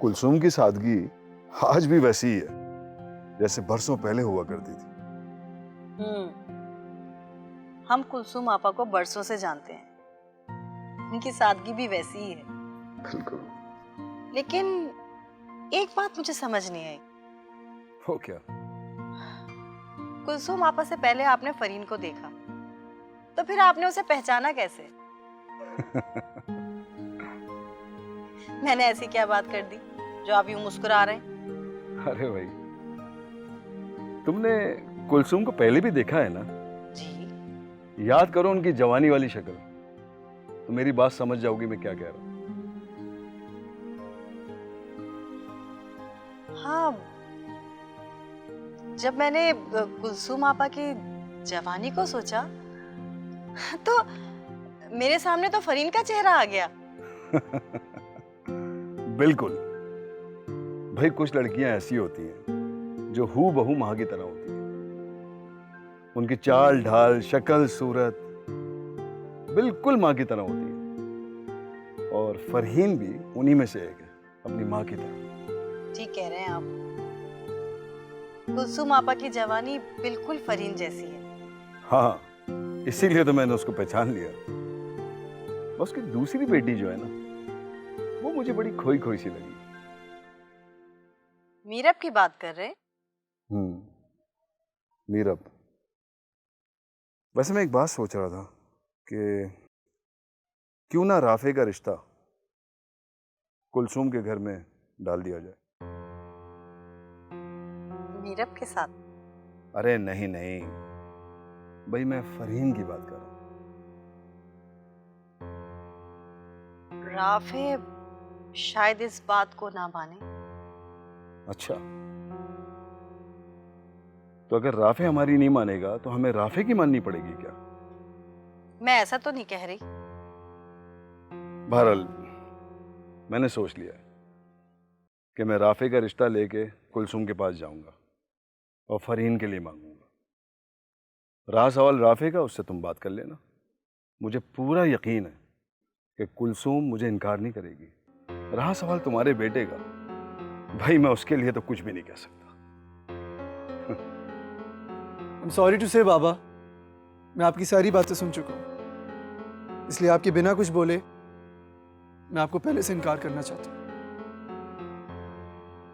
कुलसुम की सादगी आज भी वैसी ही है जैसे बरसों पहले हुआ करती थी। हम कुलसुम आपा को बरसों से जानते हैं, उनकी सादगी भी वैसी ही है। बिल्कुल। लेकिन एक बात मुझे समझ नहीं आई। वो क्या? कुलसुम आपा से पहले आपने फरीन को देखा, तो फिर आपने उसे पहचाना कैसे? मैंने ऐसी क्या बात कर दी जो आप यूं मुस्कुरा रहे हैं? अरे भाई, तुमने कुलसुम को पहले भी देखा है ना? जी। याद करो उनकी जवानी वाली शक्ल, तो मेरी बात समझ जाओगी मैं क्या कह रहा हूं। हाँ, जब मैंने कुलसुम आपा की जवानी को सोचा तो मेरे सामने तो फरीन का चेहरा आ गया। बिल्कुल भाई, कुछ लड़कियां ऐसी होती हैं जो हूबहू मां की तरह होती हैं। उनकी चाल ढाल, शक्ल, सूरत बिल्कुल मां की तरह होती है, और फरहीन भी उन्हीं में से एक है, अपनी मां की तरह। ठीक कह रहे हैं आप। कुलसुम आपा की जवानी बिल्कुल फरीन जैसी है। हाँ, इसीलिए तो मैंने उसको पहचान लिया। उसकी दूसरी बेटी जो है ना, वो मुझे बड़ी खोई खोई सी लगी। मीरब की बात कर रहे हैं? मीरब। वैसे मैं एक बात सोच रहा था कि क्यों ना राफे का रिश्ता कुलसुम के घर में डाल दिया जाए। मीरब के साथ? अरे नहीं नहीं भाई, मैं फरहीन की बात कर रहा हूं। राफे शायद इस बात को ना माने। अच्छा, तो अगर राफे हमारी नहीं मानेगा तो हमें राफे की माननी पड़ेगी क्या? मैं ऐसा तो नहीं कह रही। बहरहाल मैंने सोच लिया है कि मैं राफे का रिश्ता लेके कुलसुम के पास जाऊंगा और फरहीन के लिए मांगूंगा। रहा सवाल राफे का, उससे तुम बात कर लेना। मुझे पूरा यकीन है कि कुलसुम मुझे इनकार नहीं करेगी। रहा सवाल तुम्हारे बेटे का, भाई मैं उसके लिए तो कुछ भी नहीं कह सकता। I'm sorry to say बाबा, मैं आपकी सारी बातें सुन चुका हूँ, इसलिए आपके बिना कुछ बोले मैं आपको पहले से इनकार करना चाहता हूँ।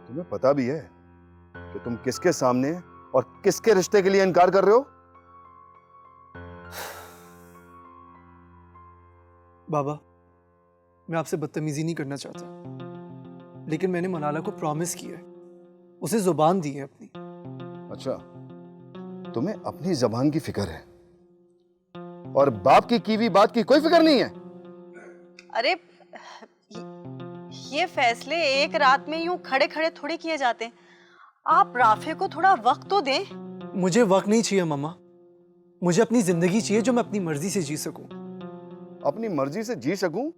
तुम्हें पता भी है कि तुम किसके सामने और किसके रिश्ते के लिए इनकार कर रहे हो? बाबा, मैं आपसे बदतमीजी नहीं करना चाहता, लेकिन मैंने मलाला को प्रॉमिस किया है, उसे जुबान दी है अपनी। अच्छा, तुम्हें अपनी जबान की फिक्र है और बाप की हुई बात की कोई फिक्र नहीं है? अरे ये फैसले एक रात में यूं खड़े खड़े थोड़े किए जाते हैं। आप राफे को थोड़ा वक्त तो दें। मुझे वक्त नहीं चाहिए मामा, मुझे अपनी जिंदगी चाहिए जो मैं अपनी मर्जी से जी सकूं। अपनी मर्जी से जी सकूं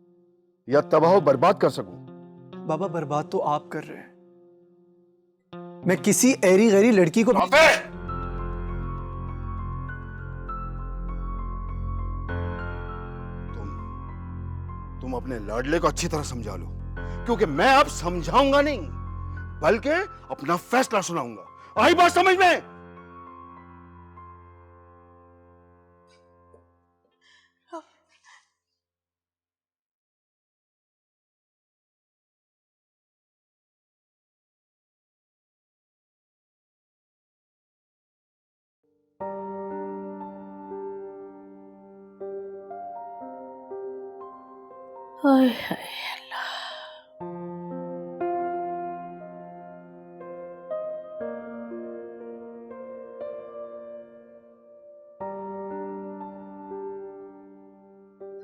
या तबाह बर्बाद कर सकूं? बाबा, बर्बाद तो आप कर रहे हैं। मैं किसी ऐरी गैरी लड़की को तुम अपने लाडले को अच्छी तरह समझा लो, क्योंकि मैं अब समझाऊंगा नहीं बल्कि अपना फैसला सुनाऊंगा। आई बात समझ में? हाय हाय अल्लाह।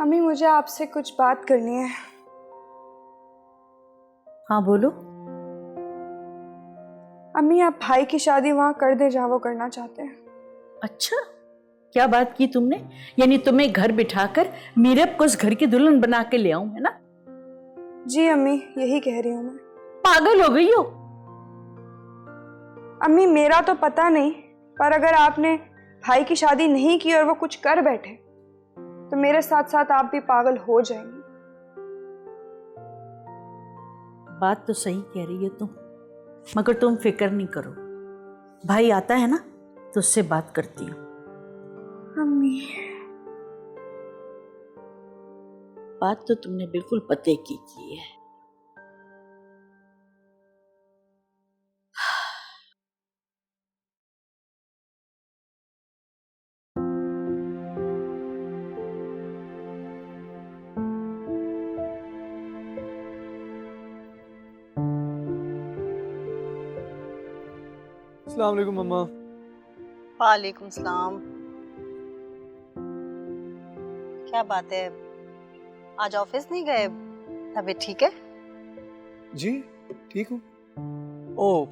अम्मी, मुझे आपसे कुछ बात करनी है। हाँ बोलो। अम्मी, आप भाई की शादी वहां कर दे जहां वो करना चाहते हैं। अच्छा, क्या बात की तुमने? यानी तुम्हें घर बिठाकर मीरब को उस घर की दुल्हन बना के ले आऊं, है ना? जी अम्मी, यही कह रही हूँ मैं। पागल हो गई हो? अम्मी, मेरा तो पता नहीं, पर अगर आपने भाई की शादी नहीं की और वो कुछ कर बैठे तो मेरे साथ साथ आप भी पागल हो जाएंगी। बात तो सही कह रही है तुम, मगर तुम फिक्र नहीं करो, भाई आता है ना तो उससे बात करती हूँ। मम्मी, बात तो तुमने बिल्कुल पते की है। अस्सलाम वालेकुम मम्मा। वालेकुम सलाम। क्या बात है, आज ऑफिस नहीं गए? तबीयत ठीक है? जी ठीक हूँ। ओह,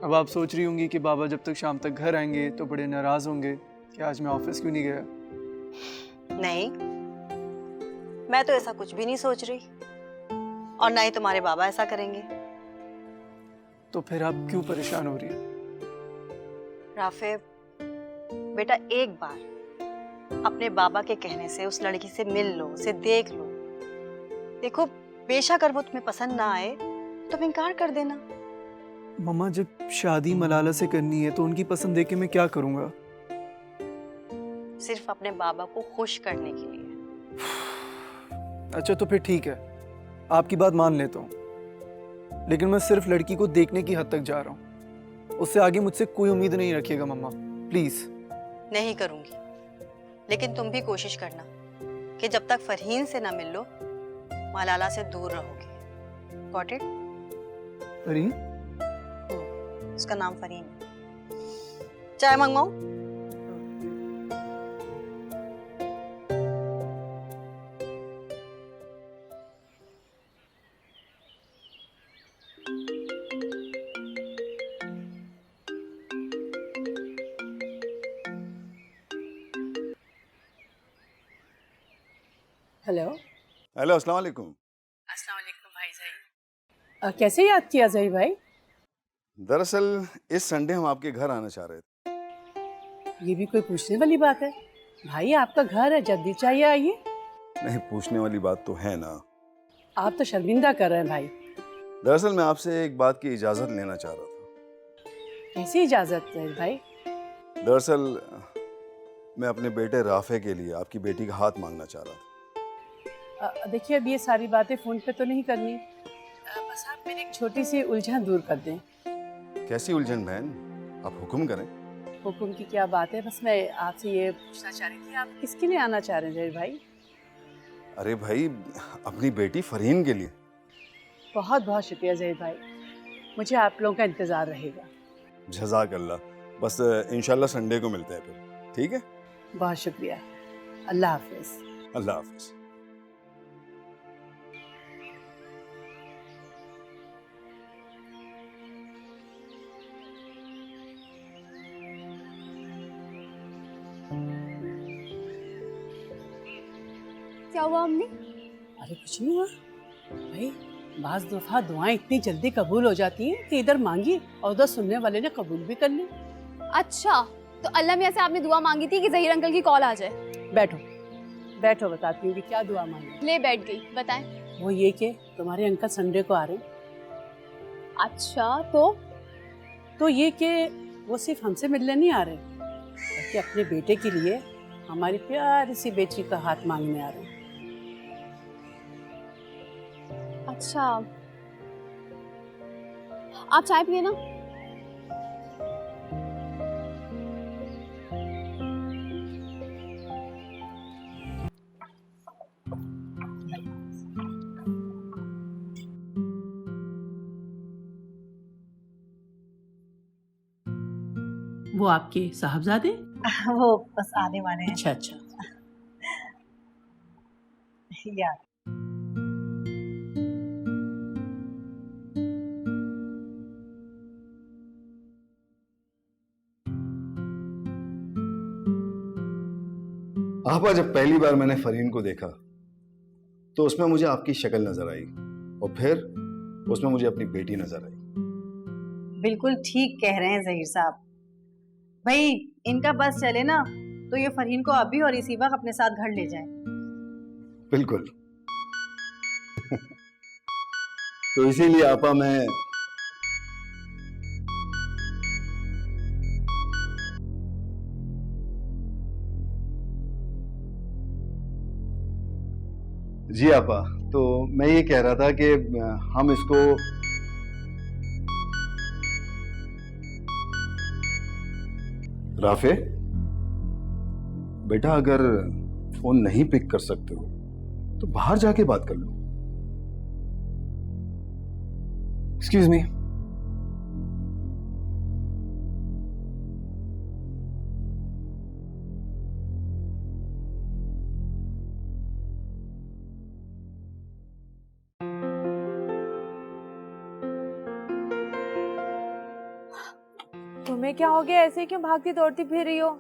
अब आप सोच रही होंगी कि बाबा जब तक शाम तक घर आएंगे तो बड़े नाराज होंगे कि आज मैं ऑफिस क्यों नहीं गया। नहीं, मैं तो ऐसा कुछ भी नहीं सोच रही, और ना ही तुम्हारे बाबा ऐसा करेंगे। तो फिर आप क्यों परेशान हो रही हैं? राफे बेटा, एक बार अपने बाबा के कहने से उस लड़की से मिल लो, उसे देख लो। देखो, बेशक अगर वो तुम्हें पसंद ना आए तो तुम इनकार कर देना। मम्मा, जब शादी मलाला से करनी है तो उनकी पसंद देख के मैं क्या करूँगा? सिर्फ अपने बाबा को खुश करने के लिए। अच्छा तो फिर ठीक है, आपकी बात मान लेता हूँ, लेकिन मैं सिर्फ लड़की को देखने की हद तक जा रहा हूँ। उससे आगे मुझसे कोई उम्मीद नहीं रखिएगा मम्मा, प्लीज। नहीं करूंगी, लेकिन तुम भी कोशिश करना कि जब तक फरहीन से ना मिल लो, मलाला से दूर रहोगे। Got it? फरहीन? उसका नाम फरहीन है। चाय मंगवाऊं? हेलो। हेलो, अस्सलाम वालेकुम। अस्सलाम वालेकुम भाई जाई। कैसे याद किया जाई भाई? दरअसल इस संडे हम आपके घर आना चाह रहे थे। ये भी कोई पूछने वाली बात है? भाई आपका घर है, जल्दी चाहिए आइए। नहीं, पूछने वाली बात तो है ना। आप तो शर्मिंदा कर रहे हैं भाई। दरअसल मैं आपसे एक बात की इजाज़त लेना चाह रहा था। कैसी इजाजत है भाई? दरअसल मैं अपने बेटे राफे के लिए आपकी बेटी का हाथ मांगना चाह रहा था। देखिए, अब ये सारी बातें फोन पे तो नहीं करनी। बस आप मेरी एक छोटी सी उलझन दूर कर दें। कैसी उलझन बहन, आप हुक्म करें। हुक्म की क्या बात है, बस मैं आपसे ये पूछना चाह रही थी, आप किसके लिए आना चाह रहे हैं जय भाई? अरे भाई, अपनी बेटी फरहीन के लिए। बहुत बहुत शुक्रिया जय भाई, मुझे आप लोगों का इंतज़ार रहेगा। जज़ाकल्लाह। बस इंशाल्लाह संडे को मिलते हैं फिर, ठीक है? बहुत शुक्रिया, अल्लाह हाफिज़। अल्लाह हाफिज़। क्या हुआ अम्मी? अरे कुछ नहीं हुआ भाई, बाज़ दफ़ा दुआएं इतनी जल्दी कबूल हो जाती हैं कि इधर मांगी और उधर सुनने वाले ने कबूल भी कर ली। अच्छा, तो अल्लाह मियां से आपने दुआ मांगी थी कि ज़हीर अंकल की कॉल आ जाए? बैठो बैठो, बताती हूँ कि क्या दुआ मांगी। ले बैठ गई, बताएं। वो ये कि तुम्हारे अंकल संडे को आ रहे हैं। अच्छा, तो ये कि वो सिर्फ हमसे मिलने नहीं आ रहे, बल्कि अपने बेटे के लिए हमारी प्यारी सी बेटी का हाथ मांगने आ रहे हैं। अच्छा, आप चाय पिए ना। वो आपके साहबजादे? वो बस आने वाले हैं। अच्छा अच्छा। यार, आपा, जब पहली बार मैंने फरहीन को देखा तो उसमें मुझे आपकी शक्ल नजर आई, और फिर उसमें मुझे अपनी बेटी नजर आई। बिल्कुल ठीक कह रहे हैं ज़हीर साहब। भाई, इनका बस चले ना तो ये फरहीन को अभी और इसी वक्त अपने साथ घर ले जाए। बिल्कुल। तो इसीलिए आपा मैं जी आपा, तो मैं ये कह रहा था कि हम इसको राफे बेटा, अगर फोन नहीं पिक कर सकते हो तो बाहर जाके बात कर लो। Excuse me. तुम्हें क्या हो गया? ऐसे क्यों भागती दौड़ती फिर रही हो?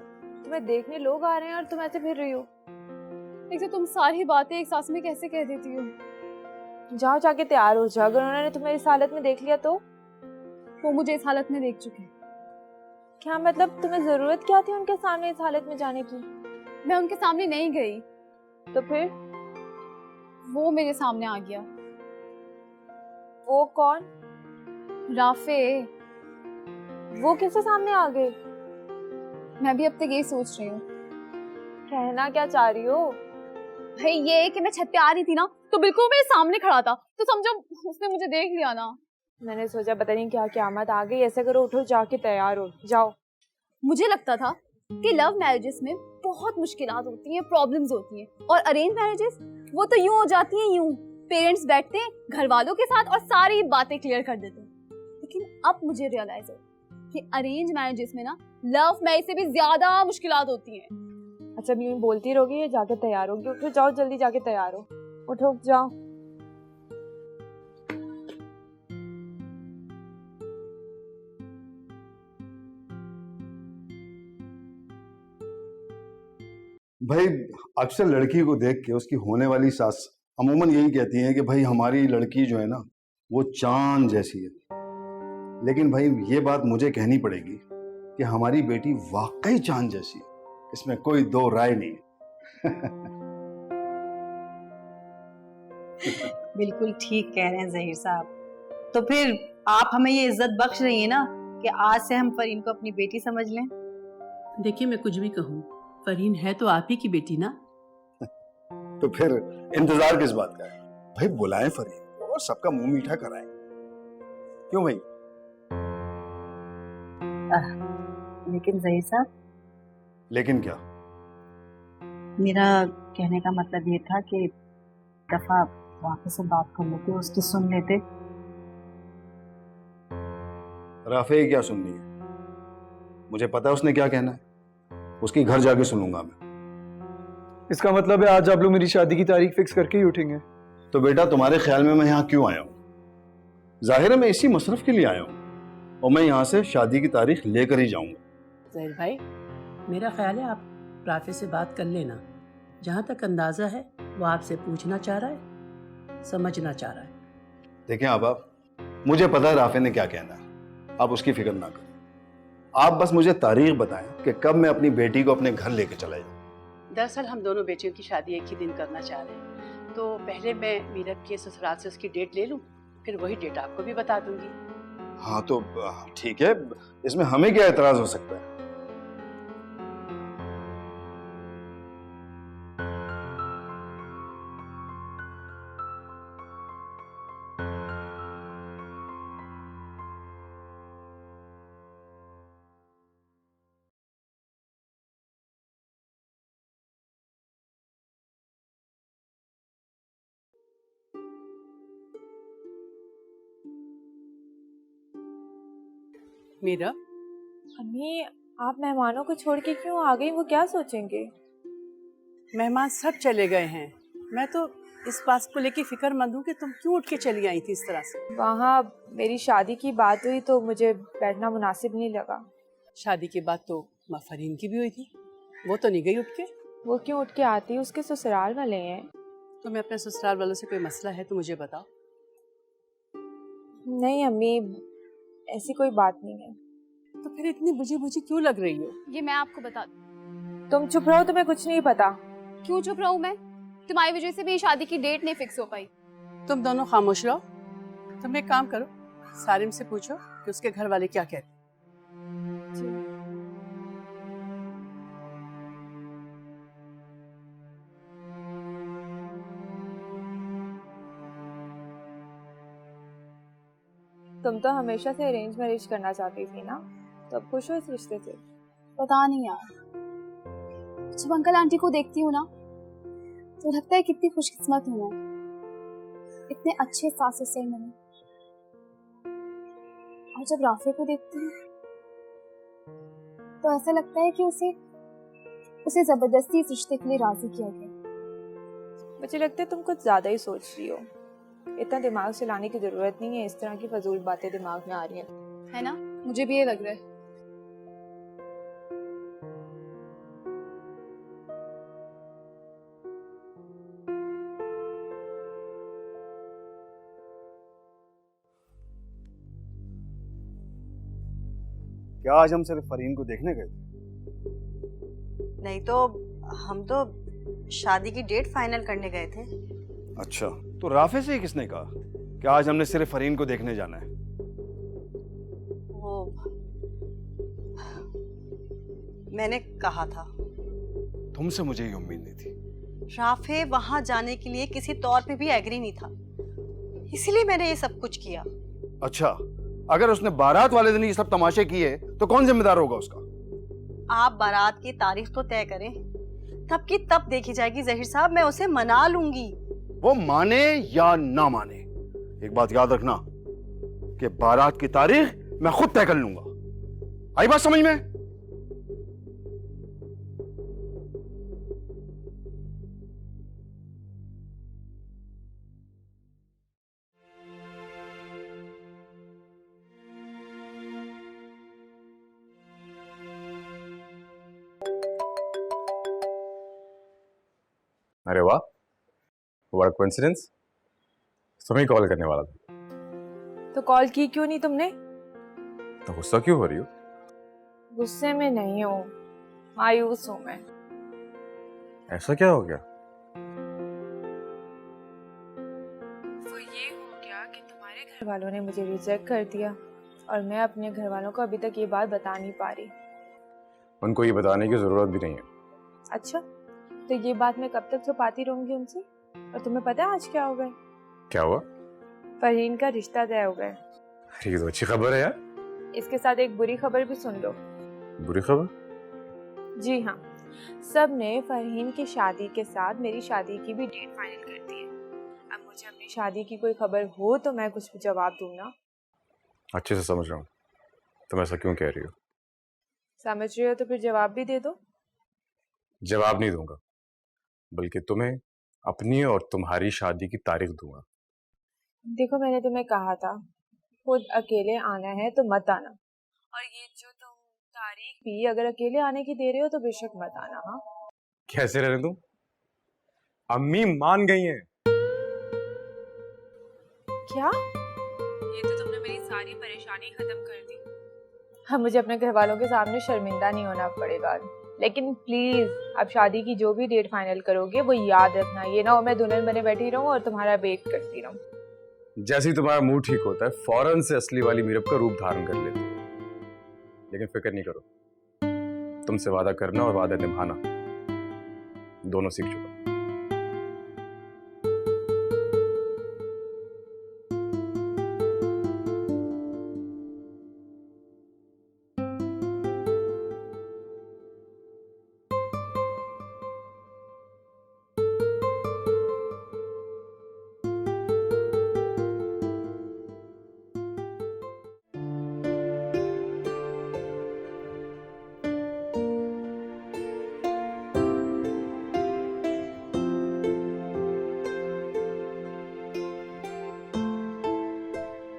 तुम्हें देखने लोग आ रहे हैं और तुम ऐसे फिर रही हो। एक तो तुम सारी बातें एक सांस में कैसे कह देती हो? जाओ जाके तैयार हो जाओ। अगर उन्होंने तुम्हें इस हालत में देख लिया तो? वो मुझे इस हालत में देख चुके। क्या मतलब? तुम्हें जरूरत क्या थी उनके सामने इस हालत में जाने की? मैं उनके सामने नहीं गई, तो फिर? वो मेरे सामने आ गया। वो कौन? राफे। वो किसके सामने आ गए? मैं भी अब तक यही सोच रही हूँ। कहना क्या चाह रही हो? भाई ये कि मैं छत पे आ रही थी ना, तो बिल्कुल मेरे सामने खड़ा था, तो समझो उसने मुझे देख लिया ना। मैंने सोचा पता नहीं क्या क़यामत आ गई। ऐसे करो, उठो जाके तैयार हो जाओ। मुझे लगता था कि लव मैरिजेस में बहुत मुश्किलात होती हैं, प्रॉब्लम्स होती हैं, और अरेंज मैरिजेस वो तो यूं हो जाती हैं, यूं पेरेंट्स बैठते हैं घर वालों के साथ और सारी बातें क्लियर कर देते हैं। लेकिन अब मुझे रियलाइज हो कि अरेंज मैरिजेस में ना लव मैरिज से भी ज्यादा मुश्किलात होती हैं। अच्छा यूं बोलती रहोगी या जाके तैयार होगी? उठो जाओ, जल्दी जाके तैयार हो। उठो जाओ। भाई, अक्सर लड़की को देख के उसकी होने वाली सास अमूमन यही कहती हैं कि भाई हमारी लड़की जो है ना वो चांद जैसी है। लेकिन भाई ये बात मुझे कहनी पड़ेगी कि हमारी बेटी वाकई चांद जैसी है, इसमें कोई दो राय नहीं है। बिल्कुल ठीक कह रहे हैं जहीर साहब। तो फिर आप हमें ये इज्जत बख्श रही हैं ना कि आज से हम फरीन को अपनी बेटी समझ लें। देखिए, मैं कुछ भी कहूँ, फरीन है तो आप ही की बेटी ना। तो फिर इंतजार किस बात का है? भाई बुलाएं फरीन को और सबका मुंह मीठा कराएं। क्यों भाई? लेकिन जहीर साहब, लेकिन क्या? मेरा कहने का मतलब ये था कि दफा वापस से बात कर लेते, उसकी सुन लेते। राफे क्या सुननी है? मुझे पता है उसने क्या कहना है, उसकी घर जाके सुनूंगा मैं। इसका मतलब है आज आप लोग मेरी शादी की तारीख फिक्स करके ही उठेंगे? तो बेटा तुम्हारे ख्याल में मैं यहाँ क्यों आया हूँ? जाहिर है मैं इसी मसरफ के लिए आया हूँ और मैं यहाँ से शादी की तारीख लेकर ही जाऊंगा। जहीर भाई, मेरा ख्याल है आप राफे से बात कर लेना। जहाँ तक अंदाजा है वो आपसे पूछना चाह रहा है, समझना चाह रहा है। देखें आप मुझे पता है राफे ने क्या कहना है, आप उसकी फिक्र ना करें। आप बस मुझे तारीख बताएं कि कब मैं अपनी बेटी को अपने घर लेके चला जाऊँ। दरअसल हम दोनों बेटियों की शादी एक ही दिन करना चाह रहे हैं, तो पहले मैं मीरत के ससुराल से उसकी डेट ले लूं, फिर वही डेट आपको भी बता दूंगी। हाँ तो ठीक है, इसमें हमें क्या एतराज हो सकता है? मीरा, अम्मी, आप मेहमानों को छोड़ के क्यों आ गई? वो क्या सोचेंगे? मेहमान सब चले गए हैं। मैं तो इस बात को लेके फिक्रमंद हूँ कि तुम क्यों उठ के चली आई थी इस तरह से। वहाँ मेरी शादी की बात हुई तो मुझे बैठना मुनासिब नहीं लगा। शादी की बात तो माँ फरीन की भी हुई थी, वो तो नहीं गई उठ के। वो क्यों उठ के आती? उसके ससुराल वाले हैं। तुम्हें अपने ससुराल वालों से कोई मसला है तो मुझे बताओ। नहीं अम्मी, ऐसी कोई बात नहीं है। तो फिर इतनी बुझी बुझी क्यों लग रही हो? ये मैं आपको बता दूं। तुम चुप रहो, तुम्हें कुछ नहीं पता। क्यों चुप रहूं मैं? तुम्हारी वजह से भी शादी की डेट नहीं फिक्स हो पाई। तुम दोनों खामोश रहो। तुम एक काम करो, सारिम से पूछो कि उसके घर वाले क्या कहते हैं। तुम तो हमेशा से अरेंज मैरिज करना चाहती थी ना, तो अब खुश हो इस रिश्ते से? पता नहीं यार, जब अंकल आंटी को देखती हूँ ना तो लगता है कितनी खुशकिस्मत हूँ मैं, इतने अच्छे सास ससुर मिले। और जब राफे को देखती हूँ तो ऐसा लगता है कि उसे जबरदस्ती इस रिश्ते के लिए राजी किया गया। मुझे लगता है तुम कुछ ज्यादा ही सोच रही हो, इतना दिमाग चलाने की जरूरत नहीं है, इस तरह की फजूल बातें दिमाग में आ रही हैं। है ना, मुझे भी ये लग रहा है। क्या आज हम सिर्फ फरीन को देखने गए थे? नहीं तो हम तो शादी की डेट फाइनल करने गए थे। अच्छा, तो राफे से ही किसने कहा कि आज हमने सिर्फ फरीन को देखने जाना है? वो मैंने कहा था। तुमसे मुझे ये उम्मीद नहीं थी। राफे वहां जाने के लिए किसी तौर पे भी एग्री नहीं था, इसलिए मैंने ये सब कुछ किया। अच्छा, अगर उसने बारात वाले दिन ये सब तमाशे किए तो कौन जिम्मेदार होगा उसका? आप बारात की तारीख तो तय करें, तब की तब देखी जाएगी जहीर साहब, मैं उसे मना लूंगी। वो माने या ना माने, एक बात याद रखना कि बारात की तारीख मैं खुद तय कर लूंगा। आई बात समझ में? अरे वाह, व्हाट कोइंसिडेंस। तुम्हें कॉल करने वाला था। तो कॉल की क्यों नहीं तुमने? तो गुस्सा क्यों हो रही हो? गुस्से में नहीं हूँ, मायूस हूँ मैं। ऐसा क्या हो गया? वो ये हो गया कि तुम्हारे घर वालों ने मुझे रिजेक्ट कर दिया और मैं अपने घर वालों को अभी तक ये बात बता नहीं पा रही। उनको ये बताने की जरूरत भी नहीं है। अच्छा, तो ये बात मैं कब तक छुपाती रहूंगी उनसे? और तुम्हें पता है आज क्या हो गया? क्या हुआ? फरहीन का रिश्ता तय हो गया। ये तो अच्छी खबर है यार। इसके साथ एक बुरी खबर भी सुन लो। बुरी खबर? जी हाँ, सब ने फरहीन की शादी के साथ मेरी शादी की भी डेट फाइनल कर दी है। अब मुझे अपनी शादी की कोई खबर हो तो मैं कुछ जवाब दूँ ना। अच्छे से समझ रहा हूँ, तुम ऐसा क्यों कह रही हो? समझ रहे हो तो फिर जवाब भी दे दो। जवाब नहीं दूंगा, बल्कि तुम्हें अपनी और तुम्हारी शादी की तारीख दूंगा। देखो, मैंने तुम्हें कहा था खुद अकेले आना है तो मत आना, और ये जो तुम तारीख भी अगर अकेले आने की दे रहे हो तो बेशक मत आना। हाँ, कैसे रहने दूं? अम्मी मान गई हैं। क्या? ये तो तुमने मेरी सारी परेशानी खत्म कर दी। हाँ, मुझे अपने घर वालों के सामने शर्मिंदा नहीं होना पड़ेगा, लेकिन प्लीज अब शादी की जो भी डेट फाइनल करोगे वो याद रखना, ये ना हो मैं दुल्हन बने बैठी रहूं और तुम्हारा वेट करती रहूं। जैसे ही तुम्हारा मूड ठीक होता है फौरन से असली वाली मीरब का रूप धारण कर लेते हो। लेकिन फिक्र नहीं करो, तुमसे वादा करना और वादा निभाना दोनों सीख चुका।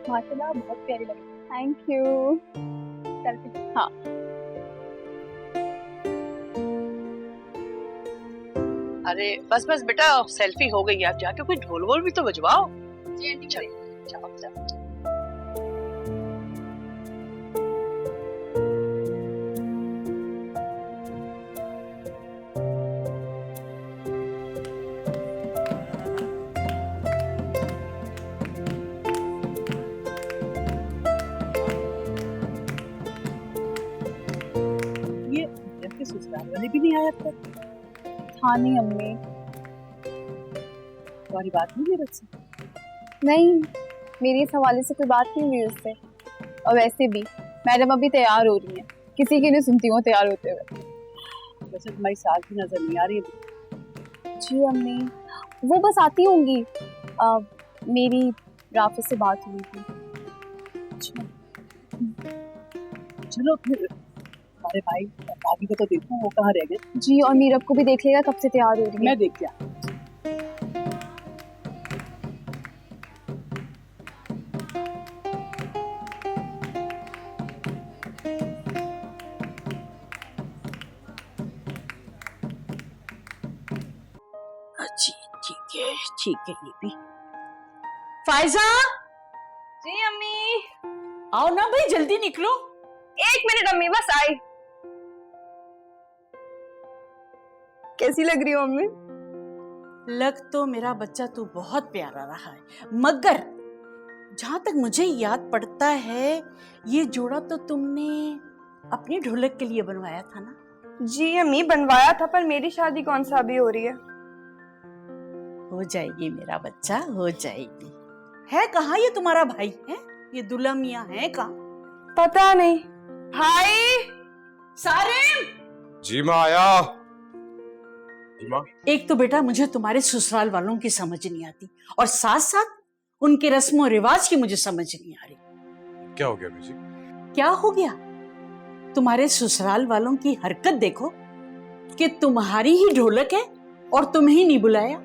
माशाल्लाह बहुत प्यारी लगी। Thank you. सेल्फी। हाँ, अरे बस बस बेटा, सेल्फी हो गई, आप जाके कोई ढोल वोल भी तो बजवाओ। जी आंटी। जाओ जाओ। आया फिर? हाँ नहीं अम्मी, तुम्हारी बात नहीं मेरे से? नहीं मेरी इस हवाले से कोई बात नहीं हुई उससे। और वैसे भी मैडम अभी तैयार हो रही हैं, किसी की नहीं सुनती हूँ तैयार होते हुए। वैसे तुम्हारी सास भी नजर नहीं आ रही है। जी अम्मी, वो बस आती होंगी। मेरी राफे से बात हुई थी। चलो फिर हमारे भाई भाभी को तो देखो वो कहाँ रह गए। जी और मीरब को भी देख लेगा कब से तैयार हो रही है। मैं देख लिया। जी ठीक है ये भी। फायजा, जी अम्मी। आओ ना भाई, जल्दी निकलो। 1 मिनट अम्मी, बस आई। कैसी लग रही हो अम्मी? लग तो मेरा बच्चा तू बहुत प्यारा रहा है, मगर जहां तक मुझे याद पड़ता है ये जोड़ा तो तुमने अपनी ढोलक के लिए बनवाया था ना? जी अम्मी, बनवाया था, पर मेरी शादी कौन सा अभी हो रही है। हो जाएगी मेरा बच्चा, हो जाएगी। है कहाँ ये तुम्हारा भाई? है ये दुल्हा मियाँ है कहाँ? पता नहीं। भाई सारिम! जी माँ आया। जी माँ। एक तो बेटा मुझे तुम्हारे ससुराल वालों की समझ नहीं आती, और साथ साथ उनके रस्मों रिवाज की मुझे समझ नहीं आ रही। क्या हो गया अम्मी जी? क्या हो गया? तुम्हारे ससुराल वालों की हरकत देखो कि तुम्हारी ही ढोलक है और तुम्हें ही नहीं बुलाया।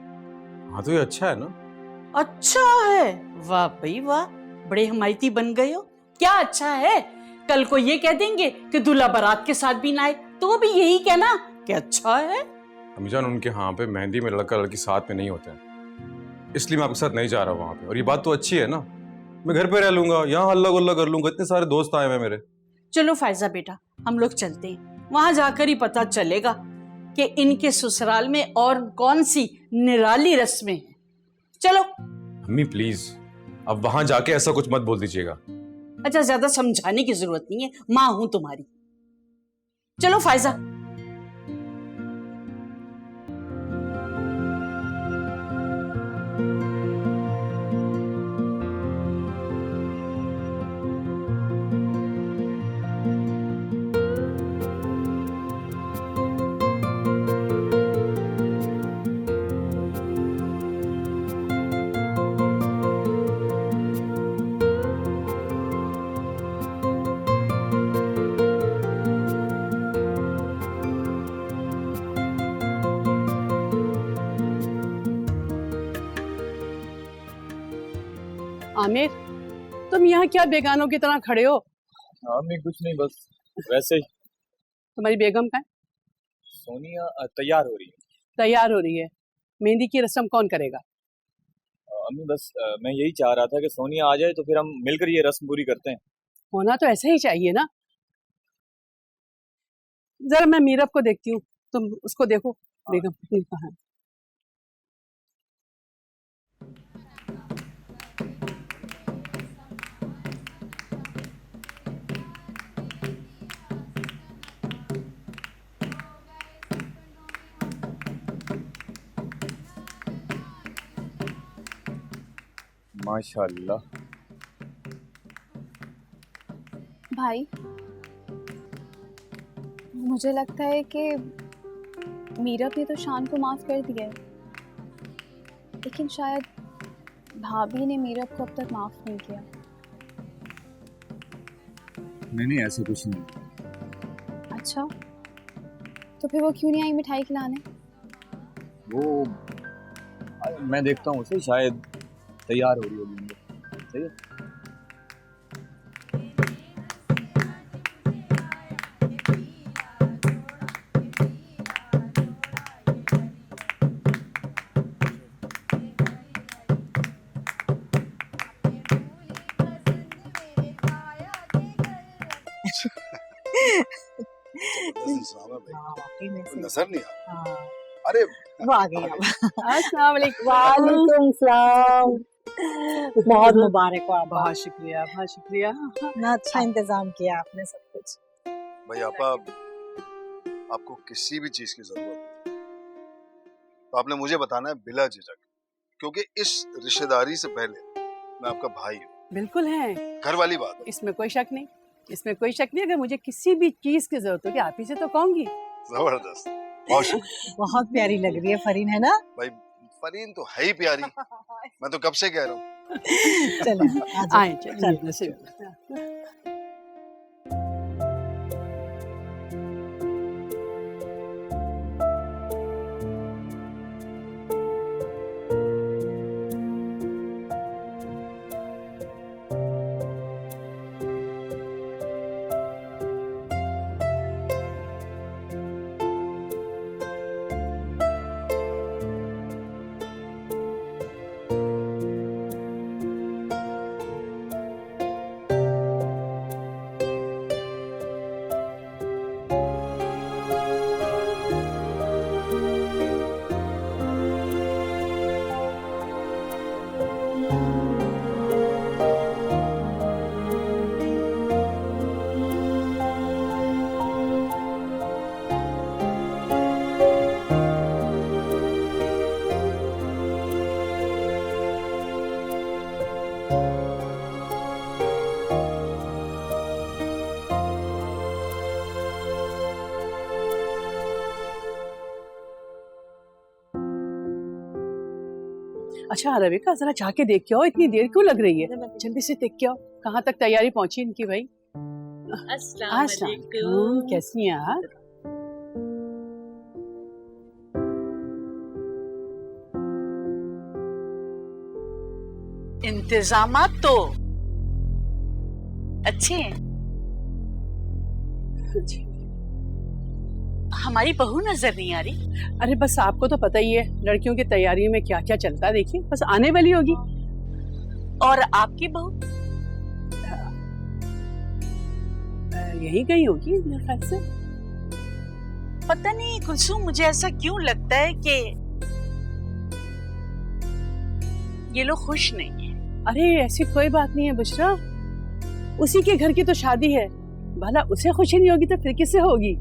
हाँ तो ये अच्छा है ना। अच्छा है? वाह भाई वाह, बड़े हिमायती बन गए हो। क्या अच्छा है? कल को ये कह देंगे कि दूल्हा बारात के साथ भी ना आए, तो भी यही कहना कि अच्छा है। अम्मी जान, उनके यहाँ पे मेहंदी में लड़का लड़की साथ में नहीं होते हैं, इसलिए मैं आपके साथ नहीं जा रहा वहाँ पे। और ये बात तो अच्छी है ना, मैं घर पे रह लूंगा, यहाँ हल्ला गुल्ला कर लूंगा, इतने सारे दोस्त आए हैं मेरे। चलो फायजा बेटा, हम लोग चलते हैं, वहां जाकर ही पता चलेगा कि इनके ससुराल में और कौन सी निराली रस्में हैं। चलो। अम्मी प्लीज, अब वहां जाके ऐसा कुछ मत बोल दीजिएगा। अच्छा, ज्यादा समझाने की जरूरत नहीं है, माँ हूं तुम्हारी। चलो फायजा। आमिर, तुम यहाँ क्या बेगानों की तरह खड़े हो? अम्मी कुछ नहीं, बस वैसे ही। तुम्हारी बेगम का सोनिया तैयार हो रही है। तैयार हो रही है? मेहंदी की रस्म कौन करेगा? अम्मी बस मैं यही चाह रहा था कि सोनिया आ जाए तो फिर हम मिलकर ये रस्म पूरी करते हैं। होना तो ऐसा ही चाहिए ना। जरा मैं मीरब को देखती हूँ, तुम उसको देखो बेगम कहाँ है। माशाल्लाह। भाई मुझे लगता है कि मीरब ने तो शान को माफ कर दिया है, लेकिन शायद भाभी ने मीरब को अब तक माफ नहीं किया। नहीं ऐसा कुछ नहीं। अच्छा, तो फिर वो क्यों नहीं आई मिठाई खिलाने? वो मैं देखता हूँ उसे, शायद तैयार हो रही होगी। सही है। नजर नहीं आ। अरे वो आ गई। अस्सलाम वालेकुम। वालेकुम सलाम। बहुत मुबारक हो। बहुत शुक्रिया, बहुत शुक्रिया। इतना अच्छा इंतजाम किया आपने सब कुछ। भाई आपा, आपको किसी भी चीज की जरूरत हो तो आपने मुझे बताना है बिला झिझक, क्योंकि इस रिश्तेदारी से पहले मैं आपका भाई हूँ। बिल्कुल है, घर वाली बात है। इसमें कोई शक नहीं, इसमें कोई शक नहीं। अगर मुझे किसी भी चीज की जरूरत होगी आप ही से तो कहूंगी। जबरदस्त, बहुत शुक्रिया। बहुत प्यारी लग रही है फरीन, है ना? भाई फरीन तो है ही प्यारी, मैं तो कब से कह रहा हूँ। चलो आए चलिए। अच्छा रविका, जरा जाके देख के आओ, इतनी देर क्यों लग रही है? जल्दी से देख के आओ कहाँ तक तैयारी पहुंची इनकी। भाई अस्सलाम वालेकुम, कैसी हैं आप? इंतजामात तो अच्छे हैं। हमारी बहू नजर नहीं आ रही। अरे बस आपको तो पता ही है लड़कियों की तैयारियों में क्या क्या चलता है, देखिए बस आने वाली होगी। और आपकी बहू यही गई होगी मेरे ख्याल से। पता नहीं कुलसूम, मुझे ऐसा क्यों लगता है कि ये लोग खुश नहीं है। अरे ऐसी कोई बात नहीं है बुशरा, उसी के घर की तो शादी है, भला उसे खुशी नहीं होगी तो फिर किससे होगी?